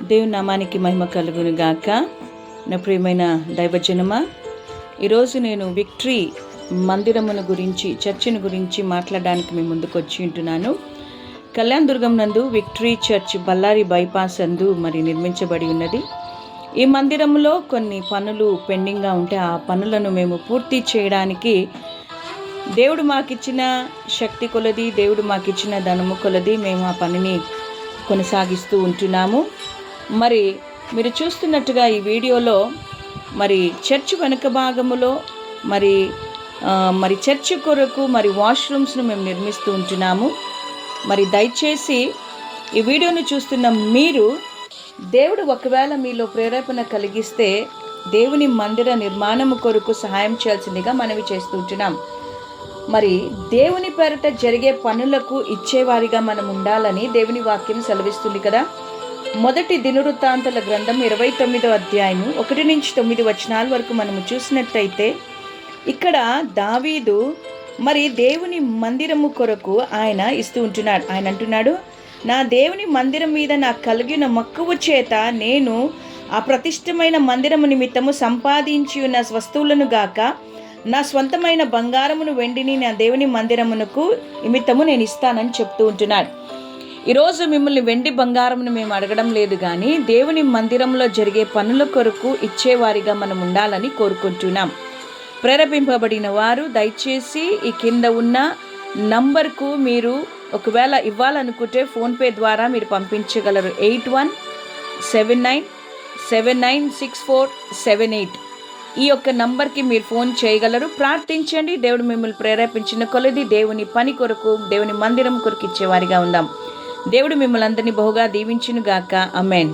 దేవుని నామానికి మహిమ కలుగును గాక. నా ప్రియమైన దైవజనమా, ఈరోజు నేను విక్టరీ మందిరమును గురించి, చర్చిని గురించి మాట్లాడడానికి మీ ముందుకు వచ్చి ఉంటున్నాను. కళ్యాణ దుర్గం నందు విక్టరీ చర్చ్ బళ్ళారి బైపాస్ అందు నిర్మించబడి ఉన్నది. ఈ మందిరంలో కొన్ని పనులు పెండింగ్గా ఉంటే ఆ పనులను మేము పూర్తి చేయడానికి దేవుడు మాకిచ్చిన శక్తి కొలది, దేవుడు మాకిచ్చిన ధనము కొలది మేము ఆ పనిని కొనసాగిస్తూ ఉంటున్నాము. మీరు చూస్తున్నట్టుగా ఈ వీడియోలో చర్చ్ వెనుక భాగములో చర్చ్ కొరకు వాష్రూమ్స్ను మేము నిర్మిస్తూ ఉంటున్నాము. దయచేసి ఈ వీడియోను చూస్తున్న మీరు, దేవుడు ఒకవేళ మీలో ప్రేరేపణ కలిగిస్తే దేవుని మందిర నిర్మాణము కొరకు సహాయం చేయాల్సిందిగా మనవి చేస్తూ ఉంటున్నాం. దేవుని పేరట జరిగే పనులకు ఇచ్చేవారిగా మనం ఉండాలని దేవుని వాక్యం సెలవిస్తుంది కదా. మొదటి దినవృత్తాంతాల గ్రంథం 29వ అధ్యాయము 1 నుంచి 9 వచనాల వరకు మనము చూసినట్టయితే, ఇక్కడ దావీదు దేవుని మందిరము కొరకు ఆయన ఇస్తూ ఉంటున్నాడు. ఆయన అంటున్నాడు, నా దేవుని మందిరం మీద నాకు కలిగిన మక్కువ చేత నేను ఆ ప్రతిష్టమైన మందిరము నిమిత్తము సంపాదించి ఉన్న వస్తువులను గాక నా స్వంతమైన బంగారమును వెండిని నా దేవుని మందిరమునకు నిమిత్తము నేను ఇస్తానని చెప్తూ ఉంటున్నాడు. ఈరోజు మిమ్మల్ని వెండి బంగారమును మేము అడగడం లేదు, కానీ దేవుని మందిరంలో జరిగే పనుల కొరకు ఇచ్చేవారిగా మనం ఉండాలని కోరుకుంటున్నాం. ప్రేరేపింపబడిన వారు దయచేసి ఈ కింద ఉన్న నంబర్కు మీరు ఒకవేళ ఇవ్వాలనుకుంటే ఫోన్పే ద్వారా మీరు పంపించగలరు. 8179796478 ఈ యొక్క నంబర్కి మీరు ఫోన్ చేయగలరు. ప్రార్థించండి. దేవుడు మిమ్మల్ని ప్రేరేపించిన కొలది దేవుని పని కొరకు, దేవుని మందిరం కొరకు ఇచ్చేవారిగా ఉందాం. దేవుడు మిమ్మల్ని అందరినీ బహుగా దీవించును గాక. ఆమేన్.